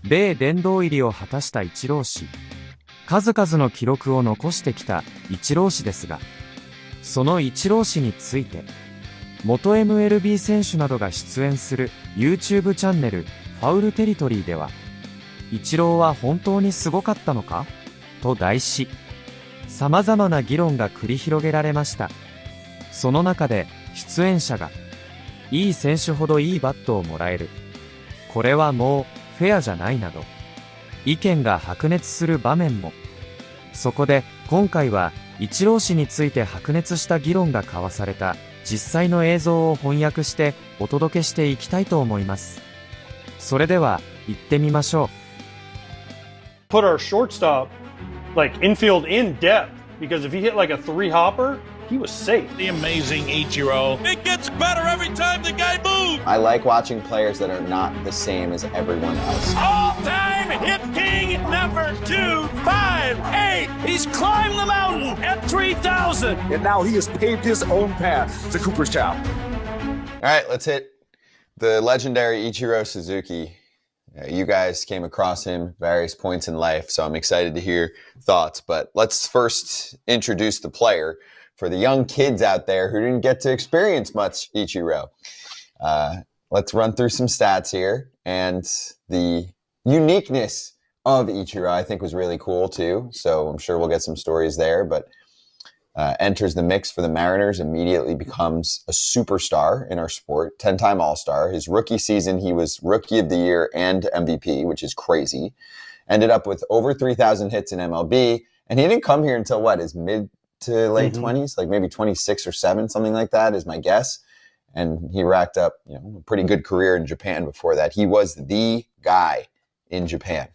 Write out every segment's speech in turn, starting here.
米殿堂入りを果たしたイチロー氏。数々の記録を残してきたイチロー氏ですが、そのイチロー氏について、元 MLB 選手などが出演する YouTube チャンネルファウルテリトリーでは、イチローは本当にすごかったのかと題し、様々な議論が繰り広げられました。その中で出演者が、いい選手ほどいいバットをもらえる。これはもうフェアじゃないなど、意見が白熱する場面も。そこで今回はイチロー氏について白熱した議論が交わされた実際の映像を翻訳してお届けしていきたいと思います。それでは行ってみましょう。Put our shortstop like infield in depth because if he hit like a three hopper, he was safe. The amazing Ichiro. It gets better every time the guy moves. I like watching players that are not the same as everyone else. All-time hit king number 258. He's climbed the mountain at 3,000. And now he has paved his own path to Cooperstown. All right, let's hit the legendary Ichiro Suzuki. You guys came across him various points in life, so I'm excited to hear thoughts. But let's first introduce the player for the young kids out there who didn't get to experience much Ichiro. Let's run through some stats here. And the uniqueness of Ichiro, I think, was really cool too. So I'm sure we'll get some stories there. But enters the mix for the Mariners, immediately becomes a superstar in our sport, 10-time All-Star. His rookie season, he was Rookie of the Year and MVP, which is crazy. Ended up with over 3,000 hits in MLB. And he didn't come here until what, his mid to late 20s, like maybe 26 or 7, something like that is my guess. And he racked up, a pretty good career in Japan before that. He was the guy in Japan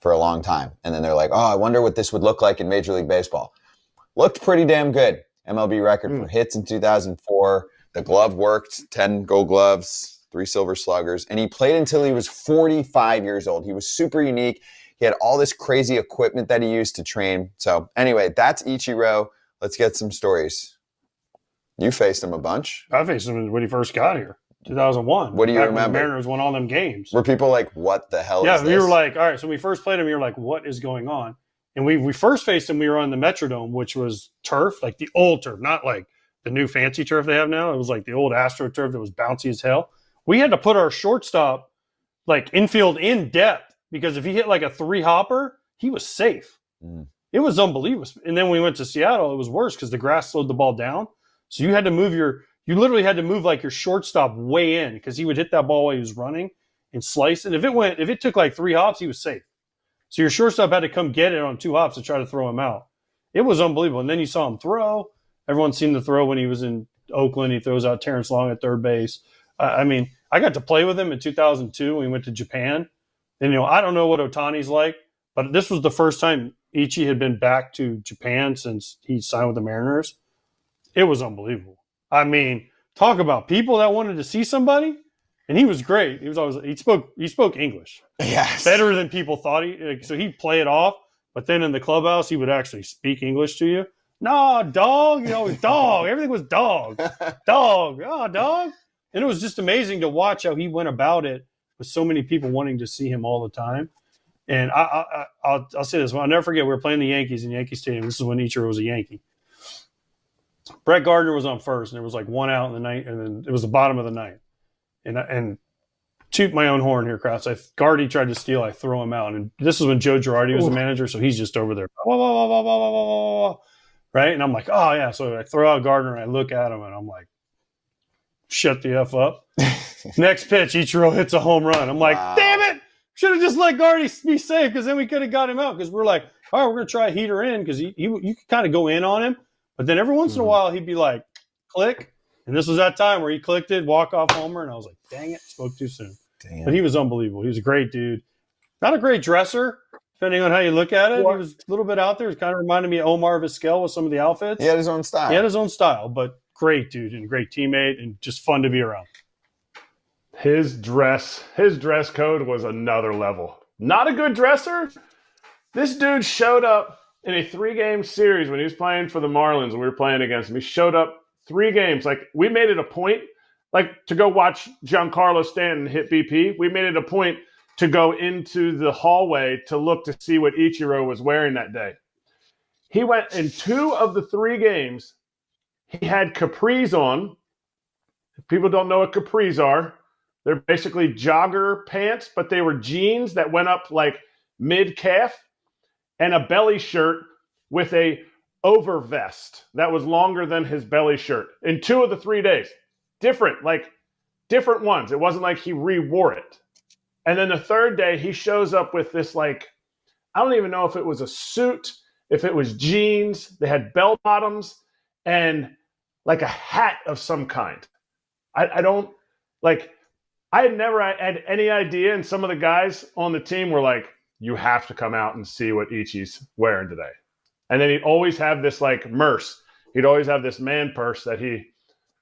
for a long time. And then they're like, oh, I wonder what this would look like in Major League Baseball. Looked pretty damn good. MLB record for hits in 2004. The glove worked, 10 gold gloves, 3 silver sluggers. And he played until he was 45 years old. He was super unique. He had all this crazy equipment that he used to train. So anyway, that's Ichiro. Let's get some stories. You faced him a bunch. I faced him when he first got here, 2001. What do you remember? When the Mariners won all them games. Were people like, what the hell is this? Yeah, we were like, all right, so when we first played him, you were like, what is going on? And we first faced him, we were on the Metrodome, which was turf, like the old turf, not like the new fancy turf they have now. It was like the old Astro turf that was bouncy as hell. We had to put our shortstop like infield in depth because if he hit like a 3-hopper, he was safe. It was unbelievable. And then when we went to Seattle, it was worse because the grass slowed the ball down. So you had to move you literally had to move like your shortstop way in because he would hit that ball while he was running and slice it. If it took like 3 hops, he was safe. So your shortstop had to come get it on 2 hops to try to throw him out. It was unbelievable. And then you saw him throw. Everyone seen the throw when he was in Oakland. He throws out Terrence Long at third base. I mean, I got to play with him in 2002 when we went to Japan. And, I don't know what Ohtani's like, but this was the first time Ichi had been back to Japan since he signed with the Mariners. It was unbelievable. I mean, talk about people that wanted to see somebody. And he was great. He spoke English. Yes. Better than people thought so he'd play it off, but then in the clubhouse he would actually speak English to you. Nah, dog, dog. Everything was dog. Dog. Oh, dog. And it was just amazing to watch how he went about it with so many people wanting to see him all the time. And I'll say this, I'll never forget, we were playing the Yankees in Yankee Stadium. This is when Ichiro was a Yankee. Brett Gardner was on first, and there was like 1 out in the ninth, and then it was the bottom of the ninth. And toot my own horn here, Krause. If Gardy tried to steal, I throw him out. And this is when Joe Girardi was the manager, so he's just over there. Right? And I'm like, oh, yeah. So I throw out Gardner, and I look at him, and I'm like, shut the F up. Next pitch, Ichiro hits a home run. I'm like, damn it. Should have just let Gardy be safe because then we could have got him out because we're like, all right, we're going to try a heater in because you could kind of go in on him. But then every once in a while, he'd be like, click. And this was that time where he clicked it, walk-off homer, and I was like, dang it, spoke too soon. Damn. But he was unbelievable. He was a great dude. Not a great dresser, depending on how you look at it. He was a little bit out there. It kind of reminded me of Omar Vizquel with some of the outfits. He had his own style. He had his own style, but great dude and great teammate and just fun to be around. His dress code was another level. Not a good dresser. This dude showed up in a 3-game series when he was playing for the Marlins and we were playing against him. He showed up 3 games. Like, we made it a point, like, to go watch Giancarlo Stanton hit BP. We made it a point to go into the hallway to look to see what Ichiro was wearing that day. He went in 2 of the 3 games. He had capris on. If people don't know what capris are, they're basically jogger pants, but they were jeans that went up like mid-calf, and a belly shirt with a over vest that was longer than his belly shirt in 2 of the 3 days. Different ones. It wasn't like he re-wore it. And then the 3rd day, he shows up with this, like, I don't even know if it was a suit, if it was jeans. They had bell bottoms and like a hat of some kind. I don't, like, I had never had any idea. And some of the guys on the team were like, you have to come out and see what Ichi's wearing today. And then he'd always have this like merce. He'd always have this man purse that he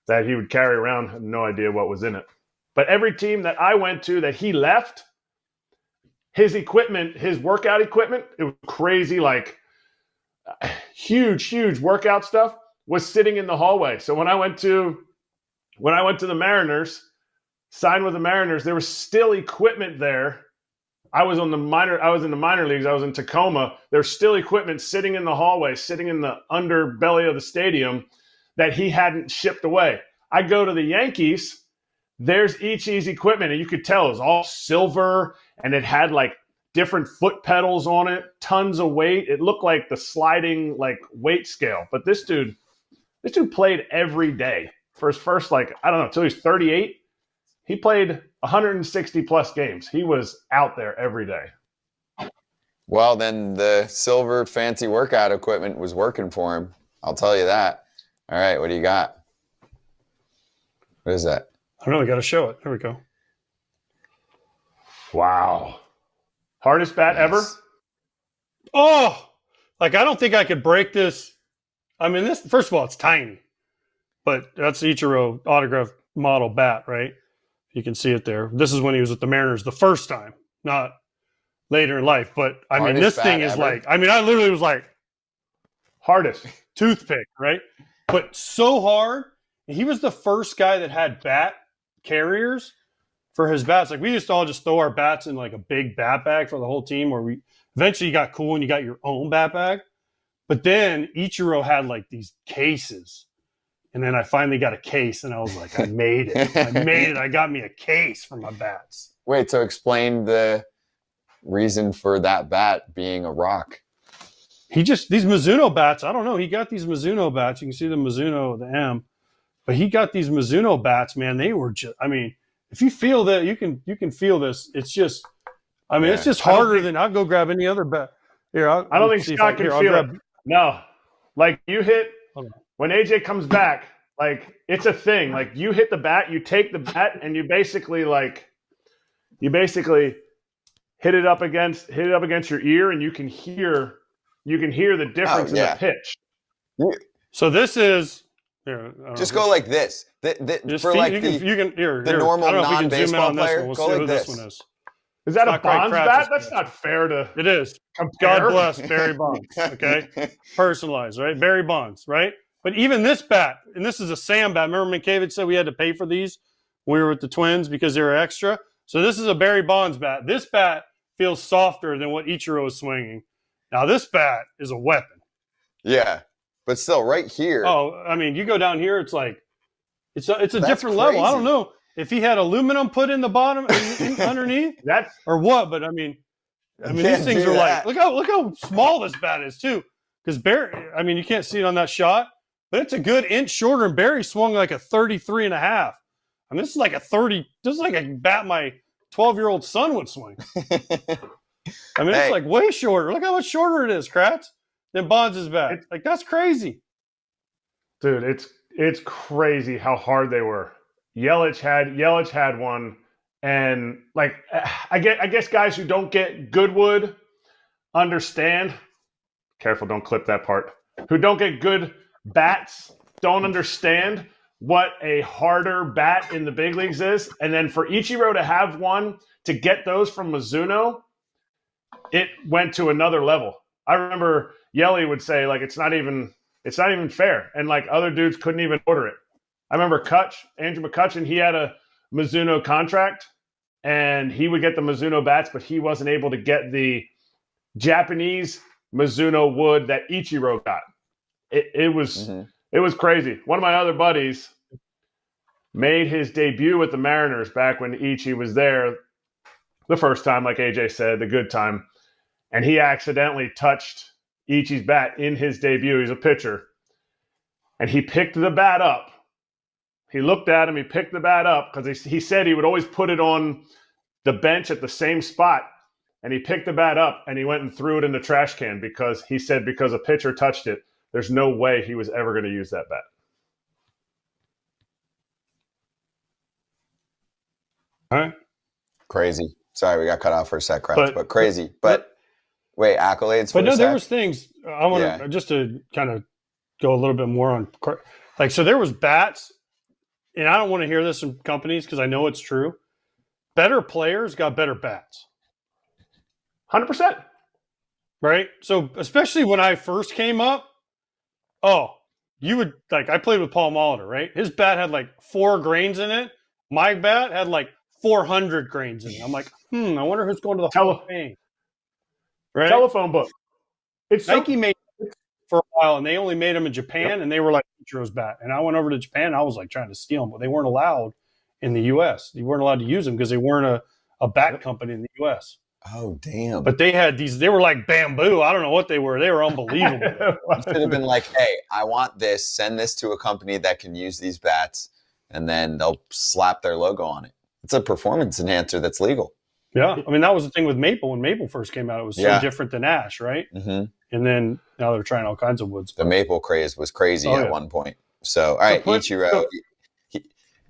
would carry around. I had no idea what was in it. But every team that I went to that he left, his equipment, his workout equipment, it was crazy, like huge workout stuff was sitting in the hallway. So when I went to the Mariners, signed with the Mariners, there was still equipment there. I was in the minor leagues. I was in Tacoma. There's still equipment sitting in the hallway, sitting in the underbelly of the stadium that he hadn't shipped away. I go to the Yankees. There's Ichi's equipment, and you could tell it was all silver, and it had like different foot pedals on it, tons of weight. It looked like the sliding like weight scale. But this dude played every day for his first, like, I don't know, until he was 38. He played 160 plus games. He was out there every day. Well, then the silver fancy workout equipment was working for him. I'll tell you that. All right, what do you got? What is that? I don't know. I got to show it. There we go. Wow. Hardest bat ever? Oh, like, I don't think I could break this. I mean, this, first of all, it's tiny, but that's the Ichiro autograph model bat, right? You can see it there. This is when he was with the Mariners the first time, not later in life. But I mean, this thing is like, I mean, I literally was like, hardest toothpick, right? But so hard. He was the first guy that had bat carriers for his bats. Like, we used to all just throw our bats in like a big bat bag for the whole team, where we eventually got cool and you got your own bat bag. But then Ichiro had like these cases. And then I finally got a case, and I was like, I made it. I got me a case for my bats. Wait, so explain the reason for that bat being a rock. These Mizuno bats, I don't know. He got these Mizuno bats. You can see the Mizuno, the M. But he got these Mizuno bats, man. They were just, I mean, if you feel that, you can feel this. It's just, I mean, it's just harder than, I'll go grab any other bat. Here, I don't think Scott can feel it. No. Like, you hit, when AJ comes back, like, it's a thing. Like, you hit the bat, you take the bat, and you basically hit it up against your ear, and you can hear the difference in the pitch. So this is here. Just go like this. For like the normal non-baseball player, go like this. This one is. Is that a Bonds bat? That's not fair to. It is. Compare. God bless Barry Bonds. Okay, personalized, right? Barry Bonds, right? But even this bat, and this is a Sam bat. Remember, Minkiewicz said we had to pay for these when we were with the Twins because they were extra. So this is a Barry Bonds bat. This bat feels softer than what Ichiro is swinging. Now this bat is a weapon. Yeah, but still, right here. Oh, I mean, you go down here, it's like it's a different level. I don't know if he had aluminum put in the bottom underneath. That's or what, but I mean these things are like look how small this bat is too. Because Barry, I mean, you can't see it on that shot, but it's a good inch shorter. And Barry swung like a 33 and a half. I mean, this is like a 30. This is like a bat my 12-year-old son would swing. I mean, it's like way shorter. Look how much shorter it is, Kratz, than Bonds' bat. Like, that's crazy. Dude, it's crazy how hard they were. Yelich had one, and like I guess guys who don't get good wood understand. Careful, don't clip that part. Who don't get good bats don't understand what a harder bat in the big leagues is. And then for Ichiro to have one, to get those from Mizuno, it went to another level. I remember Yelly would say, like, it's not even fair. And like other dudes couldn't even order it. I remember Andrew McCutchen, he had a Mizuno contract, and he would get the Mizuno bats, but he wasn't able to get the Japanese Mizuno wood that Ichiro got. It was crazy. One of my other buddies made his debut with the Mariners back when Ichi was there the first time, like AJ said, the good time. And he accidentally touched Ichi's bat in his debut. He's a pitcher. And he picked the bat up. He looked at him. He picked the bat up because he said he would always put it on the bench at the same spot. And he picked the bat up and he went and threw it in the trash can because he said because a pitcher touched it, there's no way he was ever going to use that bat. All right. Crazy. Sorry, we got cut off for a sec, but crazy. But wait, accolades. But no, there was things I want to just to kind of go a little bit more on. Like, so there was bats, and I don't want to hear this from companies because I know it's true. Better players got better bats. 100%. Right? So especially when I first came up, you would, like, I played with Paul Molitor, right? His bat had like 4 grains in it. My bat had like 400 grains in it. I'm like, I wonder who's going to the Hall of Fame. Right? Telephone book. Nike made it for a while, and they only made them in Japan, and they were like Ichiro's bat. And I went over to Japan, and I was like trying to steal them, but they weren't allowed in the U.S. You weren't allowed to use them because they weren't a bat company in the U.S. Oh, damn. But they had these, they were like bamboo. I don't know what they were. They were unbelievable. You should have been like, hey, I want this. Send this to a company that can use these bats, and then they'll slap their logo on it. It's a performance enhancer that's legal. Yeah. I mean, that was the thing with maple. When maple first came out, it was so different than ash, right? Mm-hmm. And then now they're trying all kinds of woods. The maple craze was crazy at one point. So, all right, Ichiro.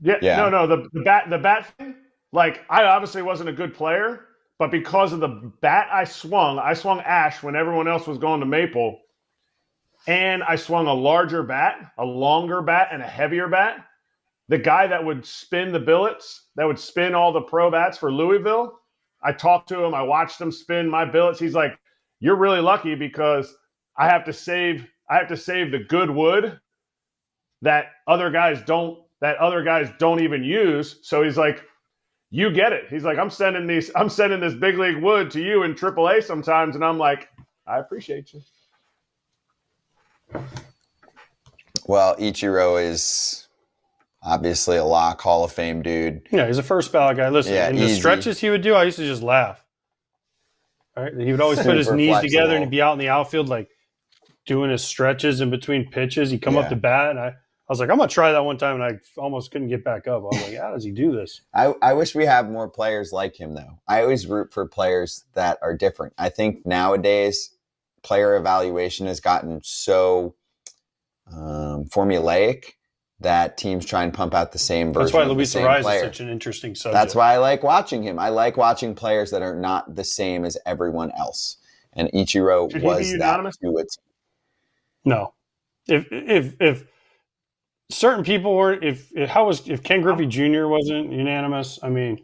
The bat thing, like, I obviously wasn't a good player, but because of the bat I swung ash when everyone else was going to maple, and I swung a larger bat, a longer bat, and a heavier bat. The guy that would spin the billets, that would spin all the pro bats for Louisville, I talked to him. I watched him spin my billets. He's like, "You're really lucky because I have to save the good wood that other guys don't even use." So he's like, "You get it." He's like, I'm sending this big league wood to you in AAA sometimes, and I'm like, "I appreciate you." Well, Ichiro is obviously a lock, Hall of Fame dude. Yeah, he's a first ballot guy. Listen, in the stretches he would do, I used to just laugh. All right, he would always put his knees together and he'd be out in the outfield, like doing his stretches in between pitches. He'd come up to bat, and I was like, I'm gonna try that one time, and I almost couldn't get back up. I was like, how does he do this? I wish we have more players like him, though. I always root for players that are different. I think nowadays player evaluation has gotten so formulaic that teams try and pump out the same version. That's why of Luis the same Ariz player. is such an interesting subject. That's why I like watching him. I like watching players that are not the same as everyone else. And Ichiro was that to it. No. If certain people weren't, if Ken Griffey Jr. wasn't unanimous, I mean,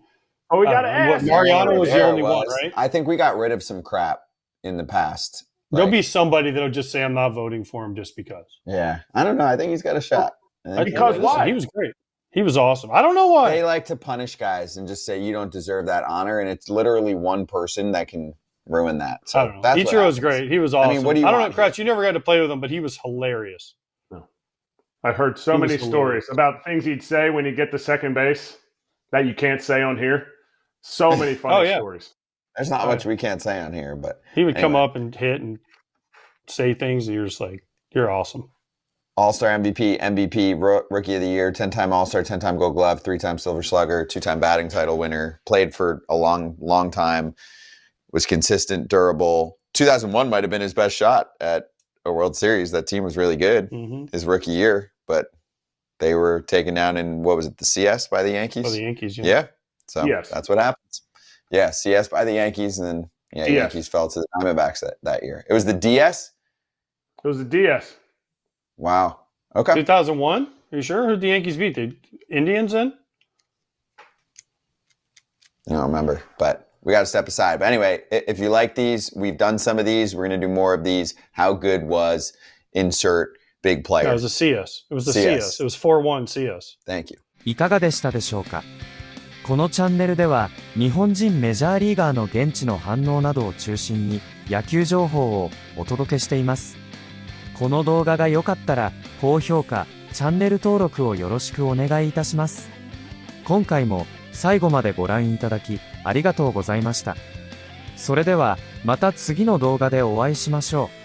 we got to ask. Mariano was the only one, right? I think we got rid of some crap in the past. There'll be somebody that'll just say, I'm not voting for him just because. Yeah. I don't know. I think he's got a shot. Because why? He was great. He was awesome. I don't know why. They like to punish guys and just say, you don't deserve that honor. And it's literally one person that can ruin that. So I don't know. Ichiro's great. He was awesome. I mean, what do you I don't want know, Crouch, you never got to play with him, but he was hilarious. No. I heard so many stories about things he'd say when he'd get to second base that you can't say on here. So many funny stories. There's not much we can't say on here, but he would come up and hit and say things, and you're just like, you're awesome. All-Star MVP, Rookie of the Year, 10-time All-Star, 10-time Gold Glove, 3-time Silver Slugger, 2-time batting title winner, played for a long, long time, was consistent, durable. 2001 might have been his best shot at a World Series. That team was really good, his rookie year, but they were taken down in, what was it, the CS by the Yankees? By the Yankees, yeah. So that's what happens. Yeah, CS by the Yankees, and then Yankees fell to the Diamondbacks that year. It was the DS? It was the DS. Wow. Okay. 2001? Are you sure? Who did the Yankees beat? The Indians then? I don't remember, but we got to step aside. But anyway, if you like these, we've done some of these. We're going to do more of these. How good was insert big player? That was the CS. It was the CS. It was 4-1 CS. Thank you. いかがでしたでしょうか。このチャンネルでは日本人メジャーリーガーの現地の反応などを中心に野球情報をお届けしています。この動画が良かったら高評価、チャンネル登録をよろしくお願いいたします。今回も最後までご覧いただきありがとうございました。それではまた次の動画でお会いしましょう。